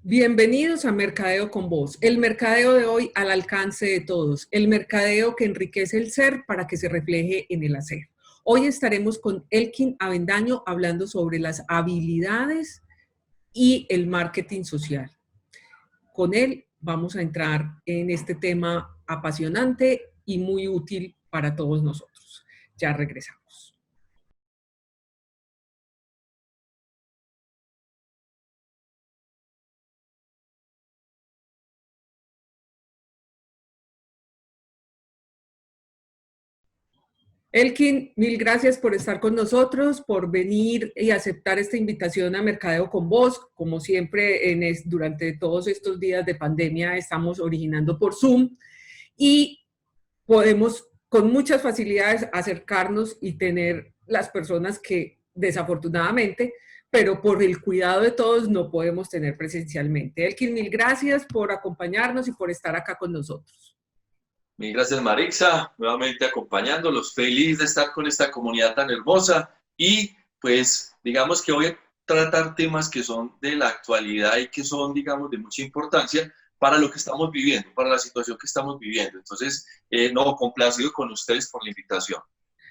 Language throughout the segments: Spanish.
Bienvenidos a Mercadeo con Voz, el mercadeo de hoy al alcance de todos, el mercadeo que enriquece el ser para que se refleje en el hacer. Hoy estaremos con Elkin Avendaño hablando sobre las habilidades y el marketing social. Con él vamos a entrar en este tema apasionante y muy útil para todos nosotros. Ya regresamos. Elkin, mil gracias por estar con nosotros, por venir y aceptar esta invitación a Mercadeo con Voz. Como siempre, durante todos estos días de pandemia estamos originando por Zoom y podemos con muchas facilidades acercarnos y tener las personas que desafortunadamente, pero por el cuidado de todos no podemos tener presencialmente. Elkin, mil gracias por acompañarnos y por estar acá con nosotros. Mil gracias, Marixa, nuevamente acompañándolos, feliz de estar con esta comunidad tan hermosa y pues digamos que voy a tratar temas que son de la actualidad y que son, digamos, de mucha importancia para lo que estamos viviendo, para la situación que estamos viviendo. Entonces, no, complacido con ustedes por la invitación.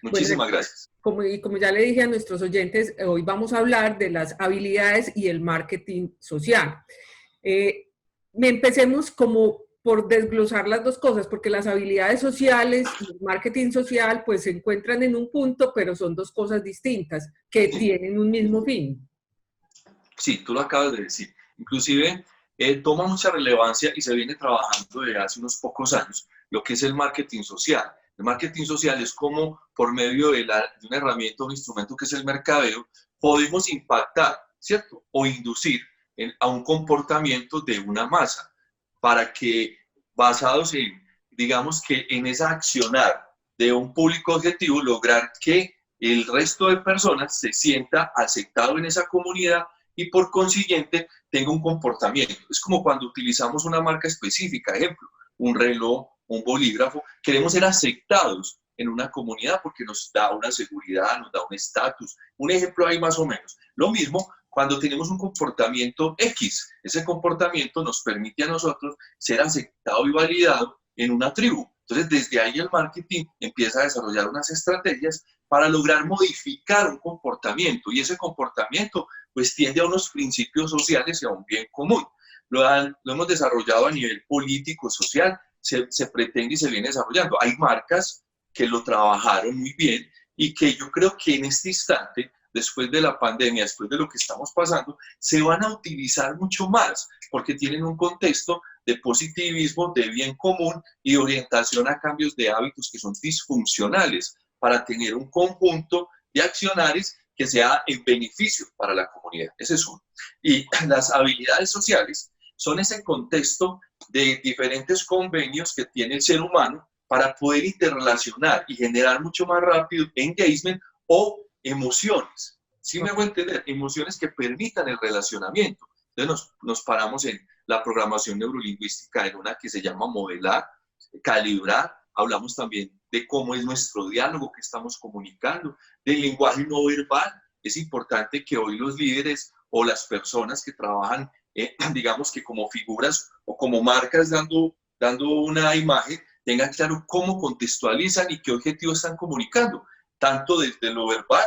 Muchísimas gracias. Como ya le dije a nuestros oyentes, hoy vamos a hablar de las habilidades y el marketing social. Empecemos como por desglosar las dos cosas, porque las habilidades sociales y el marketing social pues se encuentran en un punto, pero son dos cosas distintas que tienen un mismo fin. Sí, tú lo acabas de decir. Inclusive toma mucha relevancia y se viene trabajando desde hace unos pocos años lo que es el marketing social. El marketing social es como por medio de una herramienta, un instrumento que es el mercadeo, podemos impactar, ¿cierto? O inducir a un comportamiento de una masa para que, basados en, digamos que en esa accionar de un público objetivo, lograr que el resto de personas se sienta aceptado en esa comunidad y por consiguiente tenga un comportamiento. Es como cuando utilizamos una marca específica, ejemplo, un reloj, un bolígrafo, queremos ser aceptados en una comunidad porque nos da una seguridad, nos da un estatus. Un ejemplo ahí más o menos. Lo mismo cuando tenemos un comportamiento X, ese comportamiento nos permite a nosotros ser aceptado y validado en una tribu. Entonces, desde ahí el marketing empieza a desarrollar unas estrategias para lograr modificar un comportamiento y ese comportamiento pues tiende a unos principios sociales y a un bien común. Lo hemos desarrollado a nivel político, social, se pretende y se viene desarrollando. Hay marcas que lo trabajaron muy bien y que yo creo que en este instante, después de la pandemia, después de lo que estamos pasando, se van a utilizar mucho más porque tienen un contexto de positivismo, de bien común y orientación a cambios de hábitos que son disfuncionales para tener un conjunto de accionarios que sea en beneficio para la comunidad. Ese es uno. Y las habilidades sociales son ese contexto de diferentes convenios que tiene el ser humano para poder interrelacionar y generar mucho más rápido engagement o emociones. ¿Sí me hago entender? Emociones que permitan el relacionamiento. Entonces nos paramos en la programación neurolingüística en una que se llama modelar, calibrar. Hablamos también de cómo es nuestro diálogo que estamos comunicando, del lenguaje no verbal. Es importante que hoy los líderes o las personas que trabajan, digamos que como figuras o como marcas dando una imagen, tengan claro cómo contextualizan y qué objetivo están comunicando, tanto desde lo verbal,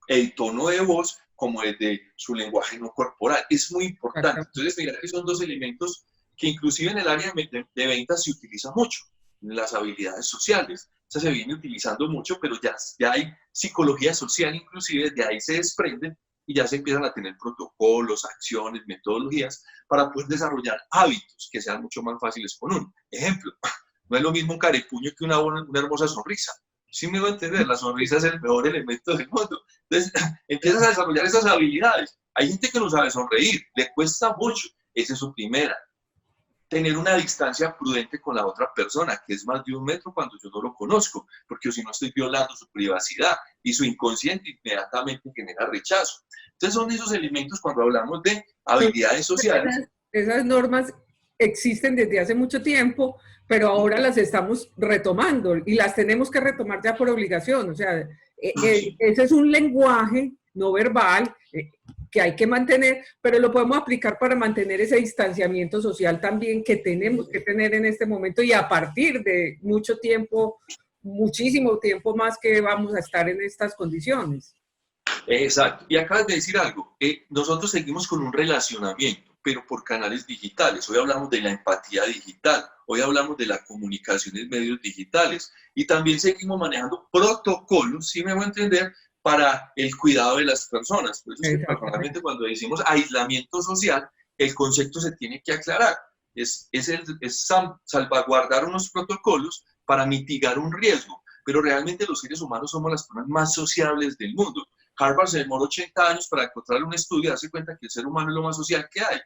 el tono de voz, como desde su lenguaje no corporal. Es muy importante. Entonces, mira que son dos elementos que inclusive en el área de ventas se utiliza mucho, en las habilidades sociales. O sea, se viene utilizando mucho, pero ya hay psicología social, inclusive de ahí se desprenden y ya se empiezan a tener protocolos, acciones, metodologías para poder desarrollar hábitos que sean mucho más fáciles con uno. Ejemplo, no es lo mismo un carepuño que una hermosa sonrisa. Sí me voy a entender, la sonrisa es el mejor elemento del mundo. Entonces, empiezas a desarrollar esas habilidades. Hay gente que no sabe sonreír, le cuesta mucho. Esa es su primera. Tener una distancia prudente con la otra persona, que es más de 1 metro cuando yo no lo conozco, porque si no estoy violando su privacidad y su inconsciente inmediatamente genera rechazo. Entonces son esos elementos cuando hablamos de habilidades sociales. Esas normas existen desde hace mucho tiempo, pero ahora las estamos retomando y las tenemos que retomar ya por obligación. O sea, ese es un lenguaje no verbal que hay que mantener, pero lo podemos aplicar para mantener ese distanciamiento social también que tenemos que tener en este momento y a partir de mucho tiempo, muchísimo tiempo más que vamos a estar en estas condiciones. Exacto. Y acabas de decir algo. Nosotros seguimos con un relacionamiento, pero por canales digitales. Hoy hablamos de la empatía digital, hoy hablamos de la comunicación en medios digitales y también seguimos manejando protocolos, si me voy a entender, para el cuidado de las personas. Por eso es que personalmente cuando decimos aislamiento social, el concepto se tiene que aclarar. Es salvaguardar unos protocolos para mitigar un riesgo, pero realmente los seres humanos somos las personas más sociables del mundo. Harvard se demoró 80 años para encontrar un estudio y darse cuenta que el ser humano es lo más social que hay.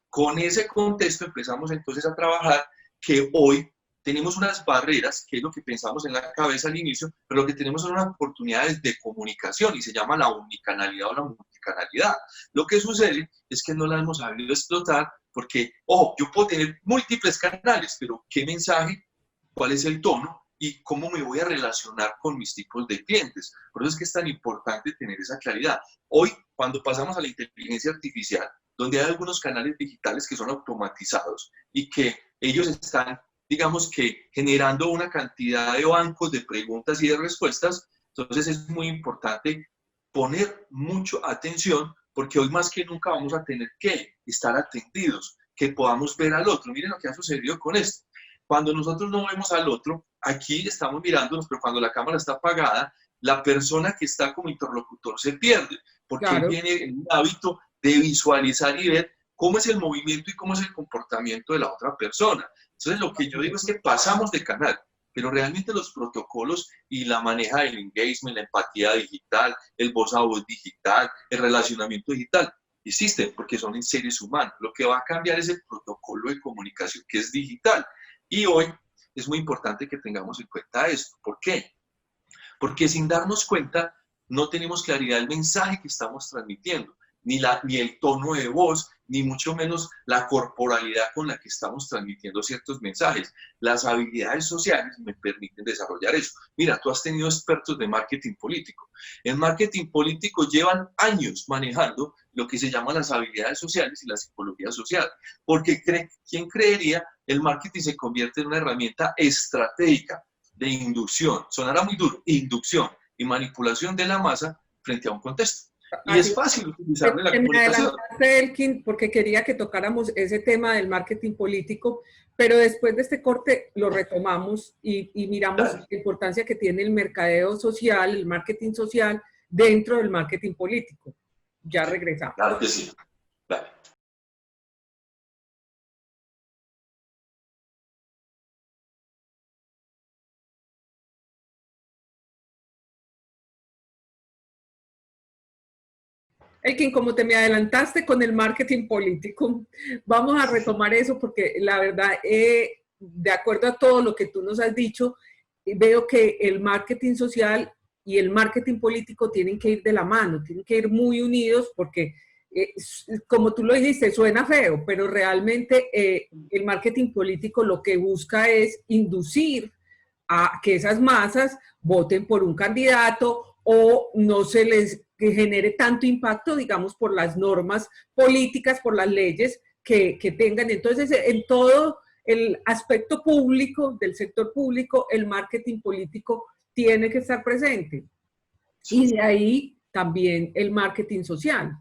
Con ese contexto empezamos entonces a trabajar que hoy tenemos unas barreras, que es lo que pensamos en la cabeza al inicio, pero lo que tenemos son unas oportunidades de comunicación y se llama la unicanalidad o la multicanalidad. Lo que sucede es que no la hemos sabido explotar porque, ojo, yo puedo tener múltiples canales, pero ¿qué mensaje? ¿Cuál es el tono? Y cómo me voy a relacionar con mis tipos de clientes. Por eso es que es tan importante tener esa claridad. Hoy, cuando pasamos a la inteligencia artificial, donde hay algunos canales digitales que son automatizados y que ellos están, digamos que, generando una cantidad de bancos de preguntas y de respuestas, entonces es muy importante poner mucho atención porque hoy más que nunca vamos a tener que estar atendidos, que podamos ver al otro. Miren lo que ha sucedido con esto. Cuando nosotros no vemos al otro, aquí estamos mirándonos, pero cuando la cámara está apagada, la persona que está como interlocutor se pierde, porque claro, viene en un hábito de visualizar y ver cómo es el movimiento y cómo es el comportamiento de la otra persona. Entonces, lo que yo digo es que pasamos de canal, pero realmente los protocolos y la maneja del engagement, la empatía digital, el voz a voz digital, el relacionamiento digital, existen porque son en seres humanos. Lo que va a cambiar es el protocolo de comunicación que es digital. Y hoy es muy importante que tengamos en cuenta esto. ¿Por qué? Porque sin darnos cuenta no tenemos claridad del mensaje que estamos transmitiendo, ni el tono de voz, ni mucho menos la corporalidad con la que estamos transmitiendo ciertos mensajes. Las habilidades sociales me permiten desarrollar eso. Mira, tú has tenido expertos de marketing político. En marketing político llevan años manejando lo que se llama las habilidades sociales y la psicología social. Porque ¿quién creería? El marketing se convierte en una herramienta estratégica de inducción. Sonará muy duro, inducción y manipulación de la masa frente a un contexto. Y es fácil utilizarle la comunicación. Me adelantaste, Elkin, porque quería que tocáramos ese tema del marketing político, pero después de este corte lo retomamos y miramos la importancia que tiene el mercadeo social, el marketing social, dentro del marketing político. Ya regresamos. Claro que sí. Dale. Elkin, como te me adelantaste con el marketing político, vamos a retomar eso porque la verdad, de acuerdo a todo lo que tú nos has dicho, veo que el marketing social y el marketing político tienen que ir de la mano, tienen que ir muy unidos porque, como tú lo dijiste, suena feo, pero realmente el marketing político lo que busca es inducir a que esas masas voten por un candidato o no se les genere tanto impacto, digamos, por las normas políticas, por las leyes que tengan. Entonces, en todo el aspecto público, del sector público, el marketing político tiene que estar presente. Y de ahí también el marketing social.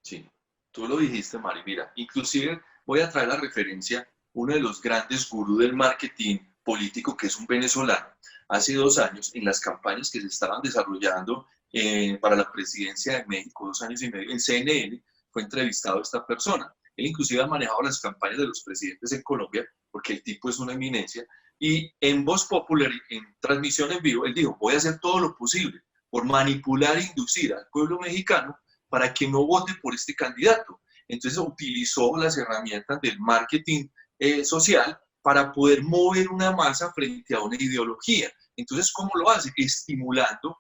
Sí, tú lo dijiste, Mari. Mira, inclusive voy a traer la referencia, uno de los grandes gurús del marketing político, que es un venezolano, hace 2 años, en las campañas que se estaban desarrollando para la presidencia de México, 2 años y medio, en CNN, fue entrevistado esta persona. Él inclusive ha manejado las campañas de los presidentes en Colombia, porque el tipo es una eminencia, y en Voz Popular, en transmisión en vivo, él dijo, voy a hacer todo lo posible por manipular e inducir al pueblo mexicano para que no vote por este candidato. Entonces utilizó las herramientas del marketing social para poder mover una masa frente a una ideología. Entonces, ¿cómo lo hace? Estimulando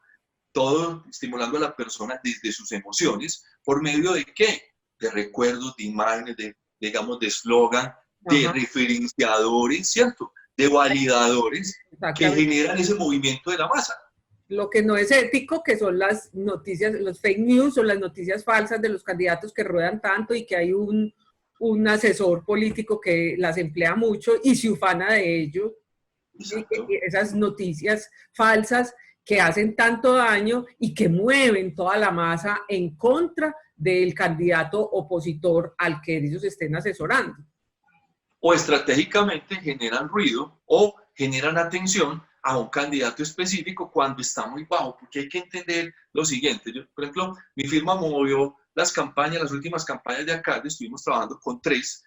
a la persona desde sus emociones, ¿por medio de qué? De recuerdos, de imágenes, digamos, de eslogan, de referenciadores, ¿cierto? De validadores que generan ese movimiento de la masa. Lo que no es ético, que son las noticias, los fake news o las noticias falsas de los candidatos que ruedan tanto y que hay un asesor político que las emplea mucho y se ufana de ello. Exacto. Esas noticias falsas que hacen tanto daño y que mueven toda la masa en contra del candidato opositor al que ellos estén asesorando. O estratégicamente generan ruido o generan atención a un candidato específico cuando está muy bajo, porque hay que entender lo siguiente. Yo, por ejemplo, mi firma movió las campañas, las últimas campañas de alcalde, estuvimos trabajando con 3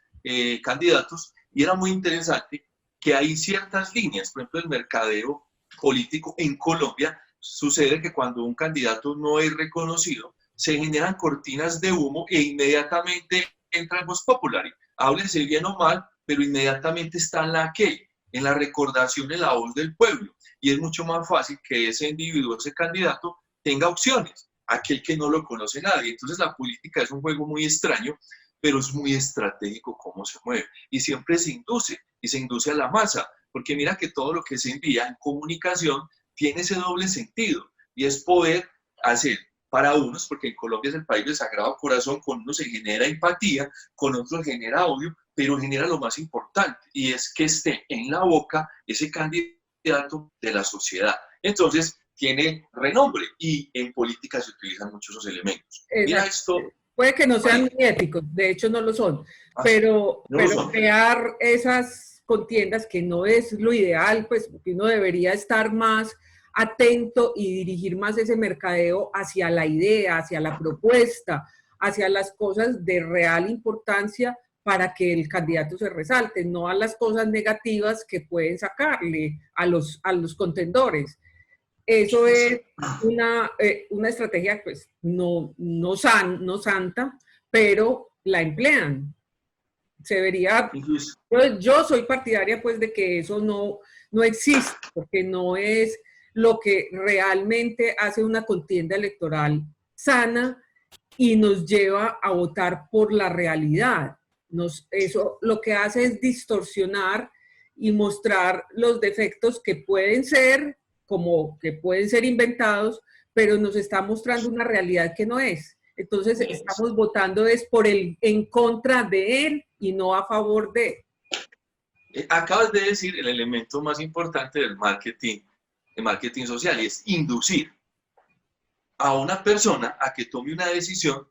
candidatos y era muy interesante que hay ciertas líneas, por ejemplo, el mercadeo político en Colombia, sucede que cuando un candidato no es reconocido, se generan cortinas de humo e inmediatamente entra el Voz Populi. Háblese bien o mal, pero inmediatamente está en la que, en la recordación, en la voz del pueblo. Y es mucho más fácil que ese individuo, ese candidato, tenga opciones, aquel que no lo conoce nadie. Entonces la política es un juego muy extraño, pero es muy estratégico cómo se mueve. Y siempre se induce, y se induce a la masa, porque mira que todo lo que se envía en comunicación tiene ese doble sentido, y es poder hacer para unos, porque en Colombia es el país del Sagrado Corazón, con unos se genera empatía, con otros genera odio, pero genera lo más importante, y es que esté en la boca ese candidato de la sociedad. Entonces, tiene renombre, y en política se utilizan muchos esos elementos. Mira Exacto. esto. Puede que no sean Vale. muy éticos, de hecho no lo son, Así, no lo pero son. crear esas contiendas que no es lo ideal, pues uno debería estar más atento y dirigir más ese mercadeo hacia la idea, hacia la propuesta, hacia las cosas de real importancia para que el candidato se resalte, no a las cosas negativas que pueden sacarle a los contendores. Eso es una estrategia, pues, no santa, pero la emplean. Se debería, Incluso, yo soy partidaria, pues, de que eso no existe, porque no es lo que realmente hace una contienda electoral sana y nos lleva a votar por la realidad. Eso lo que hace es distorsionar y mostrar los defectos que pueden ser, como que pueden ser inventados, pero nos está mostrando una realidad que no es. Entonces estamos votando es por en contra de él y no a favor de. acabas de decir el elemento más importante del marketing social, y es inducir a una persona a que tome una decisión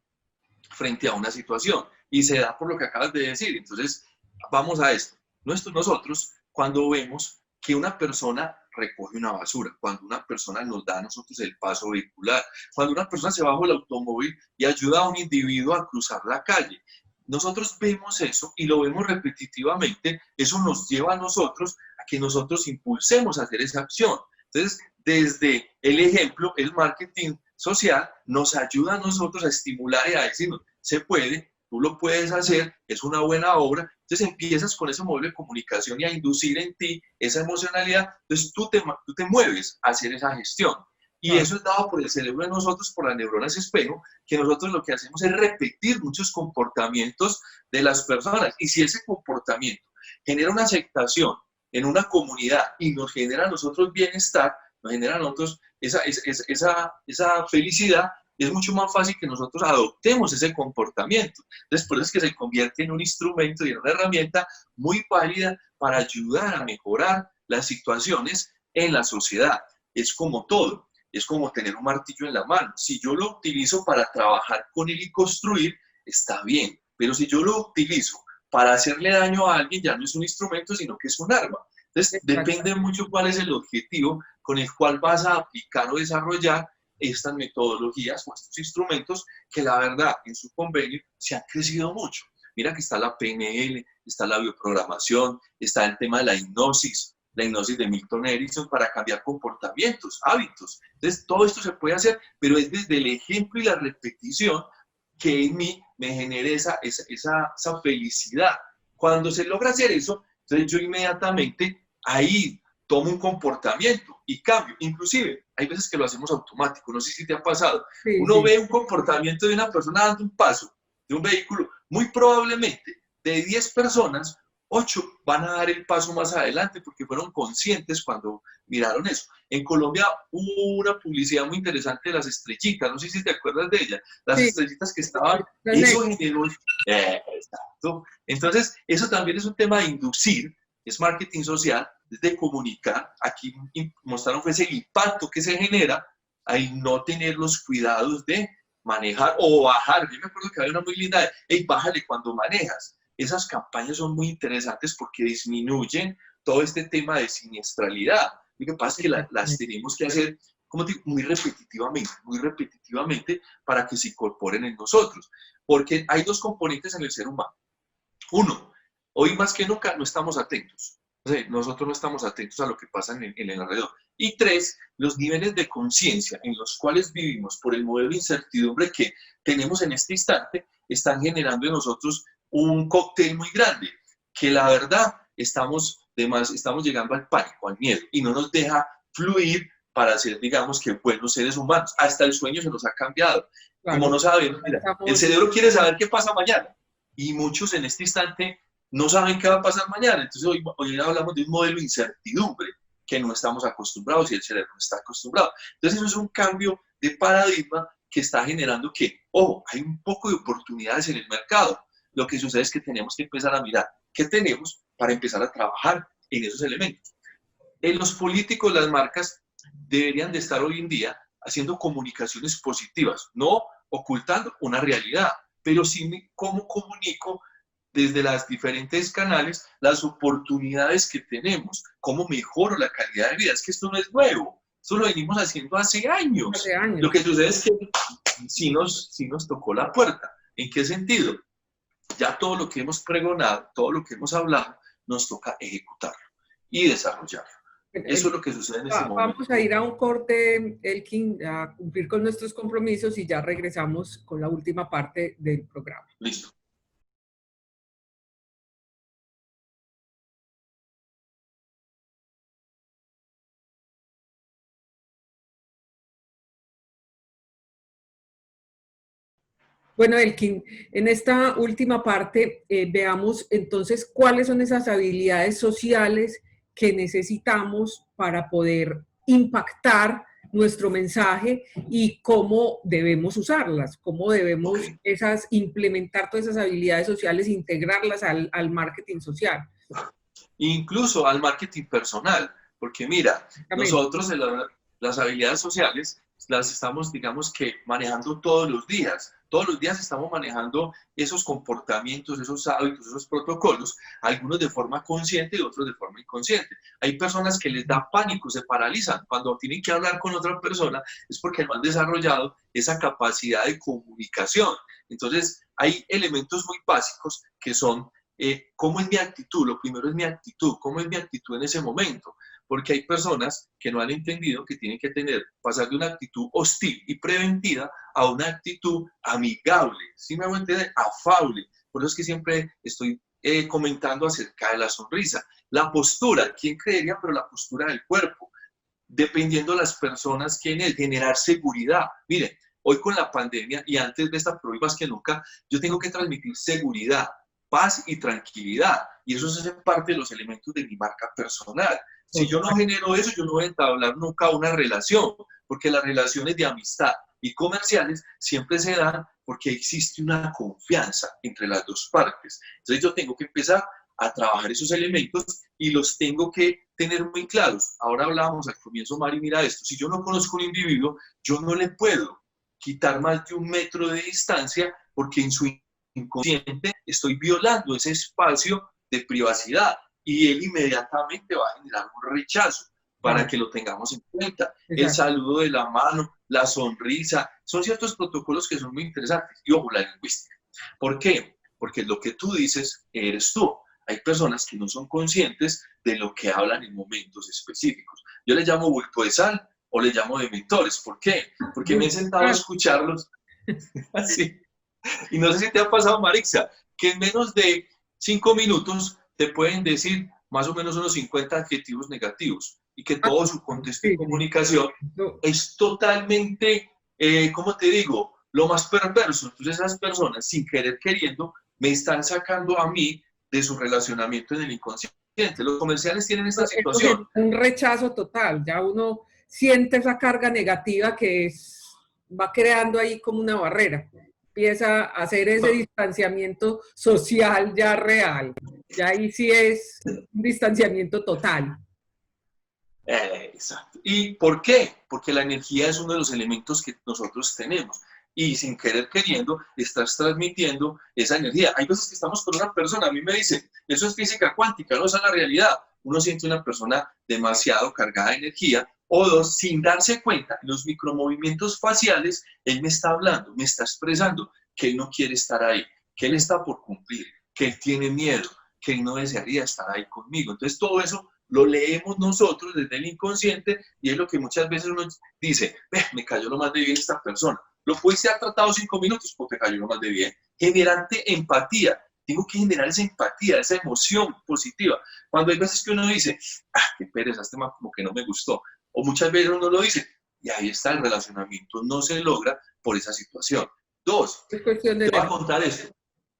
frente a una situación. Y se da por lo que acabas de decir. Entonces, vamos a esto. Nosotros, cuando vemos que una persona recoge una basura, cuando una persona nos da a nosotros el paso vehicular, cuando una persona se baja del automóvil y ayuda a un individuo a cruzar la calle, nosotros vemos eso y lo vemos repetitivamente, eso nos lleva a nosotros a que nosotros impulsemos a hacer esa acción. Entonces, desde el ejemplo, el marketing social nos ayuda a nosotros a estimular y a decir, se puede, tú lo puedes hacer, es una buena obra. Entonces empiezas con ese modelo de comunicación y a inducir en ti esa emocionalidad. Entonces tú te mueves a hacer esa gestión. Y eso es dado por el cerebro de nosotros, por las neuronas espejo, que nosotros lo que hacemos es repetir muchos comportamientos de las personas. Y si ese comportamiento genera una aceptación en una comunidad y nos genera a nosotros bienestar, nos genera a nosotros esa felicidad, es mucho más fácil que nosotros adoptemos ese comportamiento. Entonces, por eso es que se convierte en un instrumento y en una herramienta muy válida para ayudar a mejorar las situaciones en la sociedad. Es como todo, es como tener un martillo en la mano. Si yo lo utilizo para trabajar con él y construir, está bien, pero si yo lo utilizo para hacerle daño a alguien, ya no es un instrumento, sino que es un arma. Entonces, depende mucho cuál es el objetivo con el cual vas a aplicar o desarrollar estas metodologías o estos instrumentos que la verdad en su convenio se han crecido mucho. Mira que está la PNL, está la bioprogramación, está el tema de la hipnosis de Milton Erickson para cambiar comportamientos, hábitos. Entonces, todo esto se puede hacer, pero es desde el ejemplo y la repetición que en mí me genere esa felicidad. Cuando se logra hacer eso, entonces yo inmediatamente ahí tomo un comportamiento y cambio. Inclusive, hay veces que lo hacemos automático, no sé si te ha pasado. Sí, Uno sí. ve un comportamiento de una persona dando un paso de un vehículo, muy probablemente de 10 personas, 8 van a dar el paso más adelante porque fueron conscientes cuando miraron eso. En Colombia hubo una publicidad muy interesante de las estrellitas, no sé si te acuerdas de ella, las Sí, estrellitas que estaban, eso generó, exacto. Entonces, eso también es un tema de inducir, es marketing social, es de comunicar. Aquí mostraron fue ese impacto que se genera al no tener los cuidados de manejar o bajar. Yo me acuerdo que había una muy linda de, hey, bájale cuando manejas. Esas campañas son muy interesantes porque disminuyen todo este tema de siniestralidad. Lo que pasa es que las tenemos que hacer, como digo, muy repetitivamente para que se incorporen en nosotros. Porque hay dos componentes en el ser humano. Uno, hoy más que nunca no estamos atentos. O sea, nosotros no estamos atentos a lo que pasa en el alrededor. Y tres, los niveles de conciencia en los cuales vivimos por el modelo de incertidumbre que tenemos en este instante están generando en nosotros un cóctel muy grande, que la verdad estamos llegando al pánico, al miedo, y no nos deja fluir para ser, digamos, que buenos seres humanos. Hasta el sueño se nos ha cambiado. claro. Como no sabemos, mira, el cerebro quiere saber qué pasa mañana, y muchos en este instante no saben qué va a pasar mañana. Entonces hoy hablamos de un modelo de incertidumbre que no estamos acostumbrados y el cerebro no está acostumbrado. Entonces eso es un cambio de paradigma que está generando que, ojo, hay un poco de oportunidades en el mercado. Lo que sucede es que tenemos que empezar a mirar qué tenemos para empezar a trabajar en esos elementos. Los políticos, las marcas, deberían de estar hoy en día haciendo comunicaciones positivas, no ocultando una realidad, pero sí cómo comunico desde las diferentes canales las oportunidades que tenemos, cómo mejoro la calidad de vida. Es que esto no es nuevo, esto lo venimos haciendo hace años. Hace años. Lo que sucede es que sí nos tocó la puerta. ¿En qué sentido? Ya todo lo que hemos pregonado, todo lo que hemos hablado, nos toca ejecutarlo y desarrollarlo. Eso es lo que sucede en este momento. Vamos a ir a un corte, Elkin, a cumplir con nuestros compromisos y ya regresamos con la última parte del programa. Listo. Bueno, Elkin, en esta última parte veamos entonces cuáles son esas habilidades sociales que necesitamos para poder impactar nuestro mensaje y cómo debemos usarlas, cómo debemos implementar todas esas habilidades sociales, integrarlas al marketing social. Incluso al marketing personal, porque mira, nosotros las habilidades sociales las estamos, digamos que, manejando todos los días. Todos los días estamos manejando esos comportamientos, esos hábitos, esos protocolos, algunos de forma consciente y otros de forma inconsciente. Hay personas que les da pánico, se paralizan cuando tienen que hablar con otra persona, es porque no han desarrollado esa capacidad de comunicación. Entonces, hay elementos muy básicos que son ¿cómo es mi actitud? Lo primero es mi actitud. ¿Cómo es mi actitud en ese momento? Porque hay personas que no han entendido que tienen que pasar de una actitud hostil y preventiva a una actitud amigable, ¿sí me hago entender? Afable. Por eso es que siempre estoy comentando acerca de la sonrisa. La postura, ¿quién creería? Pero la postura del cuerpo. Dependiendo de las personas, ¿quién es? Generar seguridad. Miren, hoy con la pandemia y antes de esta prueba más que nunca, yo tengo que transmitir seguridad, paz y tranquilidad. Y eso es parte de los elementos de mi marca personal. Si yo no genero eso, yo no voy a entablar nunca una relación, porque las relaciones de amistad y comerciales siempre se dan porque existe una confianza entre las dos partes. Entonces yo tengo que empezar a trabajar esos elementos y los tengo que tener muy claros. Ahora hablábamos al comienzo, Mari, mira esto, si yo no conozco a un individuo, yo no le puedo quitar más de 1 metro de distancia porque en su inconsciente estoy violando ese espacio de privacidad y él inmediatamente va a generar un rechazo para que lo tengamos en cuenta. Exacto. El saludo de la mano, la sonrisa, son ciertos protocolos que son muy interesantes. Y ojo, la lingüística. ¿Por qué? Porque lo que tú dices eres tú. Hay personas que no son conscientes de lo que hablan en momentos específicos. Yo les llamo bulto de sal o les llamo de mentores. ¿Por qué? Porque me he sentado a escucharlos así. Y no sé si te ha pasado, Marixa, que en menos de 5 minutos te pueden decir más o menos unos 50 adjetivos negativos y que todo su contexto de comunicación es totalmente, ¿cómo te digo?, lo más perverso. Entonces esas personas, sin querer queriendo, me están sacando a mí de su relacionamiento en el inconsciente inconsciente. Los comerciales tienen esta Eso situación. es un rechazo total, ya uno siente esa carga negativa va creando ahí como una barrera. Empieza a hacer ese distanciamiento social ya real. Ya ahí sí es un distanciamiento total. Exacto. ¿Y por qué? Porque la energía es uno de los elementos que nosotros tenemos. Y sin querer queriendo, estás transmitiendo esa energía. Hay veces que estamos con una persona, a mí me dicen, eso es física cuántica, no, esa es la realidad. Uno siente una persona demasiado cargada de energía, o dos, sin darse cuenta, los micromovimientos faciales, él me está hablando, me está expresando que él no quiere estar ahí, que él está por cumplir, que él tiene miedo, que él no desearía estar ahí conmigo. Entonces todo eso lo leemos nosotros desde el inconsciente y es lo que muchas veces uno dice, me cayó lo más de bien esta persona. Lo pudiste haber tratado 5 minutos porque cayó lo más de bien. Generarte empatía. Tengo que generar esa empatía, esa emoción positiva. Cuando hay veces que uno dice, qué pereza, este tema como que no me gustó. O muchas veces uno lo dice, y ahí está el relacionamiento, no se logra por esa situación. Dos, Es cuestión de te voy a contar esto.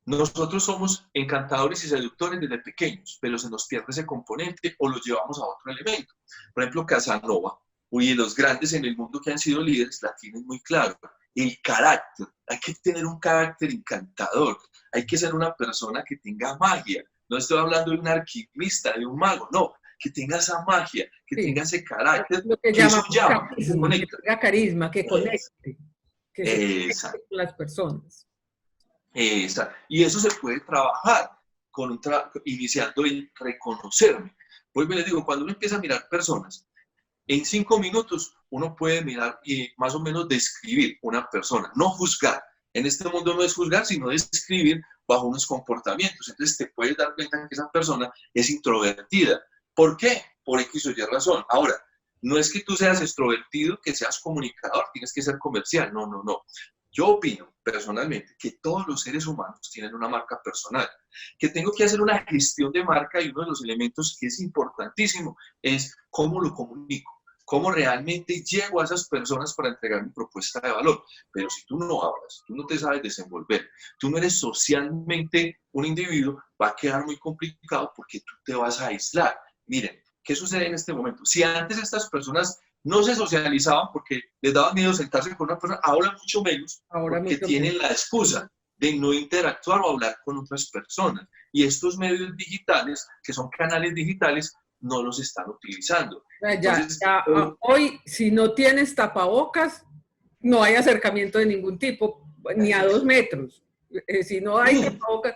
Nosotros somos encantadores y seductores desde pequeños, pero se nos pierde ese componente o lo llevamos a otro elemento. Por ejemplo, Casanova, y los grandes en el mundo que han sido líderes la tienen muy claro. El carácter, hay que tener un carácter encantador, hay que ser una persona que tenga magia. No estoy hablando de un alquimista, de un mago, no, que tenga esa magia, que sí, tenga ese carácter, lo que que eso llama, carisma, que tenga carisma, que conecte, que se conecte con las personas. Y eso se puede trabajar iniciando en reconocerme. Vuelvo y les digo, cuando uno empieza a mirar personas, en 5 minutos uno puede mirar y más o menos describir una persona, no juzgar. En este mundo no es juzgar, sino describir bajo unos comportamientos. Entonces te puedes dar cuenta que esa persona es introvertida. ¿Por qué? Por X o Y razón. Ahora, no es que tú seas extrovertido, que seas comunicador, tienes que ser comercial. No, no, no. Yo opino personalmente que todos los seres humanos tienen una marca personal, que tengo que hacer una gestión de marca y uno de los elementos que es importantísimo es cómo lo comunico, cómo realmente llego a esas personas para entregar mi propuesta de valor. Pero si tú no hablas, tú no te sabes desenvolver, tú no eres socialmente un individuo, va a quedar muy complicado porque tú te vas a aislar. Miren, ¿qué sucede en este momento? Si antes estas personas no se socializaban porque les daba miedo sentarse con una persona, ahora mucho menos, Ahora porque tienen la excusa de no interactuar o hablar con otras personas. Y estos medios digitales, que son canales digitales, no los están utilizando. Entonces, hoy, si no tienes tapabocas, no hay acercamiento de ningún tipo, ni a 2 metros. Si no hay tapabocas,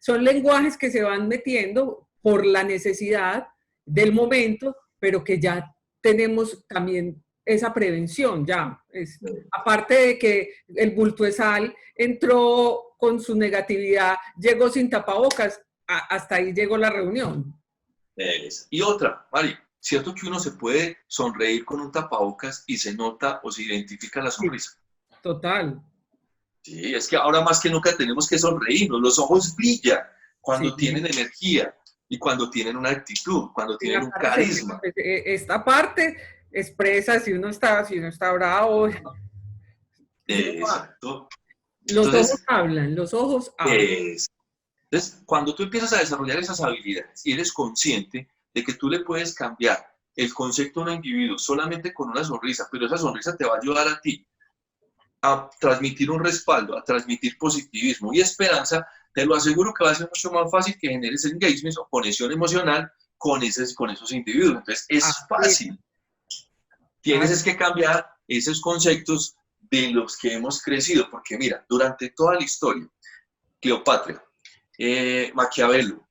son lenguajes que se van metiendo por la necesidad del momento, pero que ya tenemos también esa prevención ya. Aparte de que el bulto de sal entró con su negatividad, llegó sin tapabocas, hasta ahí llegó la reunión. Y otra, Mari, cierto que uno se puede sonreír con un tapabocas y se nota o se identifica la sonrisa. Total. Sí, es que ahora más que nunca tenemos que sonreírnos, los ojos brillan cuando tienen energía y cuando tienen una actitud, cuando tienen un carisma. Esta parte expresa si uno está bravo. Exacto. Los ojos hablan, los ojos hablan. Entonces, cuando tú empiezas a desarrollar esas habilidades y eres consciente de que tú le puedes cambiar el concepto a un individuo solamente con una sonrisa, pero esa sonrisa te va a ayudar a ti a transmitir un respaldo, a transmitir positivismo y esperanza, te lo aseguro que va a ser mucho más fácil que generes engagement o conexión emocional con esos individuos. Entonces, es fácil. Tienes que cambiar esos conceptos de los que hemos crecido, porque mira, durante toda la historia, Cleopatra, Maquiavelo,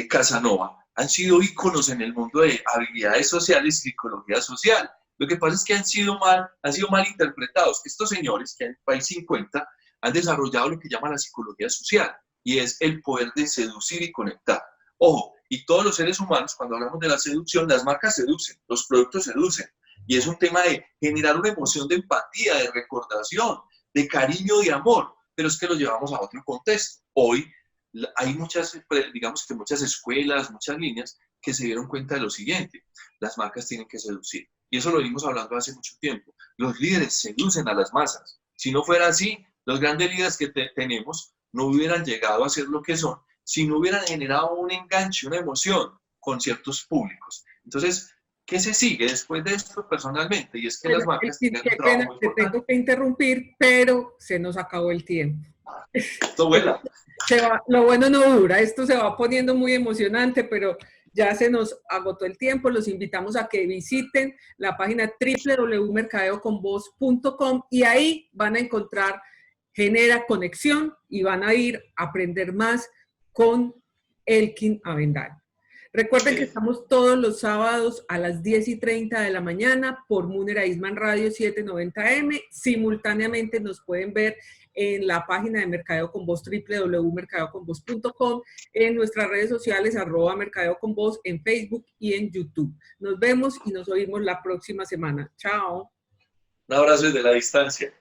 Casanova, han sido íconos en el mundo de habilidades sociales y psicología social. Lo que pasa es que han sido mal interpretados. Estos señores, que hay 50, han desarrollado lo que llaman la psicología social, y es el poder de seducir y conectar. Ojo, y todos los seres humanos, cuando hablamos de la seducción, las marcas seducen, los productos seducen, y es un tema de generar una emoción de empatía, de recordación, de cariño, de amor, pero es que lo llevamos a otro contexto. Hoy hay muchas escuelas, muchas líneas que se dieron cuenta de lo siguiente: las marcas tienen que seducir. Y eso lo venimos hablando hace mucho tiempo. Los líderes seducen a las masas. Si no fuera así, los grandes líderes que tenemos no hubieran llegado a ser lo que son si no hubieran generado un enganche, una emoción con ciertos públicos. Entonces, ¿qué se sigue después de esto personalmente? Y es que las marcas tienen un Qué trabajo pena, muy te tengo importante. que interrumpir, pero se nos acabó el tiempo. Esto vuela. Lo bueno no dura, esto se va poniendo muy emocionante, pero ya se nos agotó el tiempo. Los invitamos a que visiten la página www.mercadeoconvoz.com y ahí van a encontrar Genera Conexión y van a ir a aprender más con Elkin Avendaño. Recuerden que estamos todos los sábados a las 10:30 de la mañana por Munera Eastman Radio 790M. Simultáneamente nos pueden ver en la página de Mercadeo con Voz, www.mercadeoconvoz.com, en nuestras redes sociales, @mercadeoconvoz, en Facebook y en YouTube. Nos vemos y nos oímos la próxima semana. Chao. Un abrazo desde la distancia.